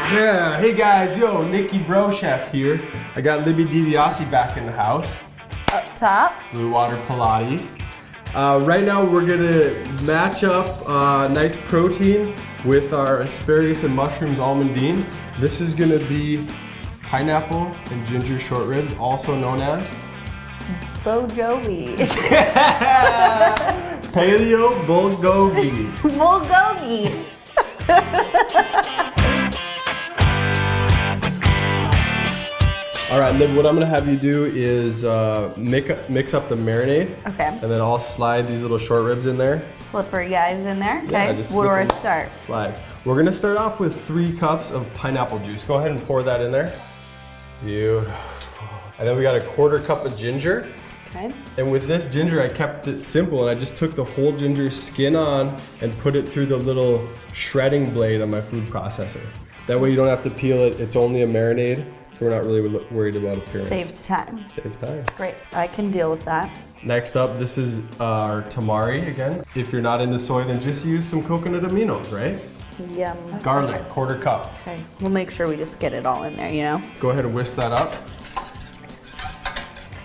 Yeah, hey guys, yo, Nikki Bro Chef here. I got Libby DiBiase back in the house. Up top. Blue Water Pilates. Right now we're gonna match up nice protein with our asparagus and mushrooms almondine. This is gonna be pineapple and ginger short ribs, also known as Bojovi. Paleo Bulgogi. Bulgogi. All right, Lib, what I'm gonna have you do is mix up the marinade. Okay. And then I'll slide these little short ribs in there. Slippery guys in there. Okay. Yeah, just Where do I slip 'em. start? Slide. We're gonna start off with 3 cups of pineapple juice. Go ahead and pour that in there. Beautiful. And then we got a 1/4 cup of ginger. Okay. And with this ginger, I kept it simple and I just took the whole ginger skin on and put it through the little shredding blade on my food processor. That way you don't have to peel it. It's only a marinade, so we're not really worried about appearance. Saves time. Saves time. Great. I can deal with that. Next up, this is our tamari again. If you're not into soy, then just use some coconut aminos, right? Yum. Garlic, 1/4 cup. Okay. We'll make sure we just get it all in there, you know? Go ahead and whisk that up.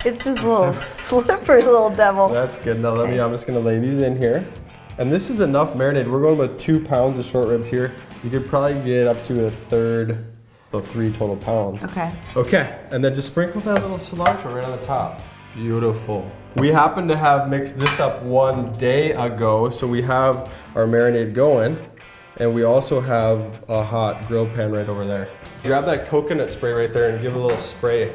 It's just a little slippery little devil. That's good. Now I'm just gonna lay these in here. And this is enough marinade. We're going with 2 pounds of short ribs here. You could probably get up to 1/3, so 3 total pounds. Okay. Okay, and then just sprinkle that little cilantro right on the top. Beautiful. We happen to have mixed this up 1 day ago, so we have our marinade going, and we also have a hot grill pan right over there. Grab that coconut spray right there and give it a little spray.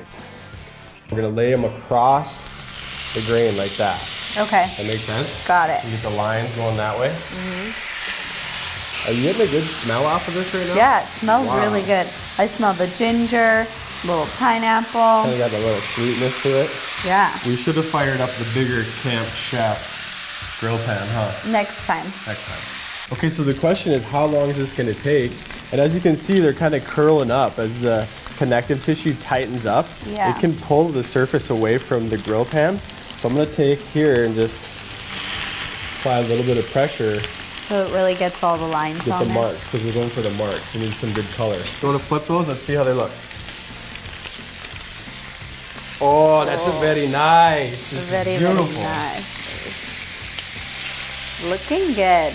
We're gonna lay them across the grain like that. Okay. That makes sense? Got it. You get the lines going that way. Are you getting a good smell off of this right now? Yeah, it smells Wow. really good. I smell the ginger, little pineapple. Kind of got a little sweetness to it. Yeah. We should have fired up the bigger Camp Chef grill pan, huh? Next time. Next time. Okay, so the question is, how long is this gonna take? And as you can see, they're kind of curling up as the connective tissue tightens up. Yeah. It can pull the surface away from the grill pan. So I'm gonna take here and just apply a little bit of pressure. So it really gets all the lines Get on the there. marks, because we're going for the marks. We need some good color. You want to flip those? Let's see how they look. Oh, that's a very nice. This Very, is very beautiful. nice. Looking good.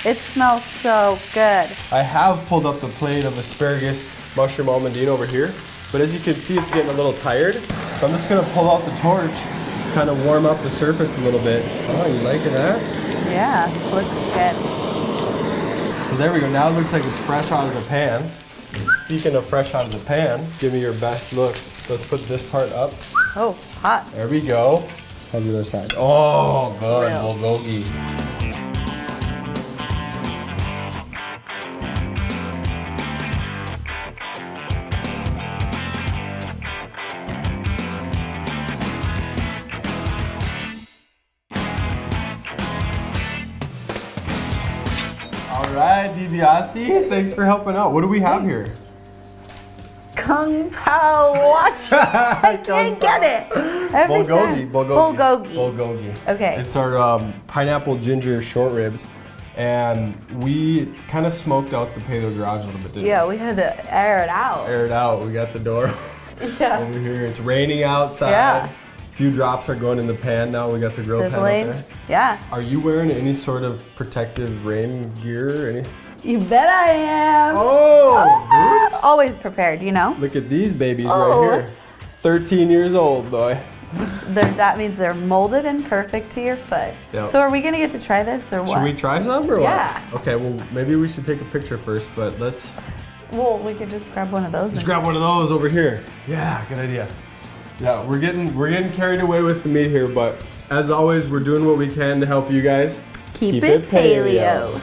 It smells so good. I have pulled up the plate of asparagus mushroom almondine over here, but as you can see, it's getting a little tired. So I'm just gonna pull out the torch, kind of warm up the surface a little bit. Oh, you liking that? Yeah, looks good. So there we go. Now it looks like it's fresh out of the pan. Speaking of fresh out of the pan, give me your best look. Let's put this part up. Oh, hot. There we go. How's the other side? Oh, good. Real. Bulgogi. All right, DiBiase, thanks for helping out. What do we have here? Kung Pao, watch. I can't get it. Every time. Bulgogi. Okay. It's our pineapple ginger short ribs, and we kind of smoked out the Paleo Garage a little bit, didn't we? Yeah, we had to air it out. Air it out. We got the door Yeah. over here. It's raining outside. Yeah. A few drops are going in the pan now. We got the grill pan Sizzling. up there. Yeah. Are you wearing any sort of protective rain gear? Any? You bet I am. Oh, boots? Always prepared, you know? Look at these babies Oh. right here. 13 years old, boy. That means they're molded and perfect to your foot. Yep. So are we gonna get to try this or what? Should we try some or Yeah. what? Okay, well, maybe we should take a picture first, but let's Well, we could just grab one of those. just and- grab one of those over here. Yeah, good idea. Yeah, we're getting carried away with the meat here, but as always, we're doing what we can to help you guys. Keep it paleo.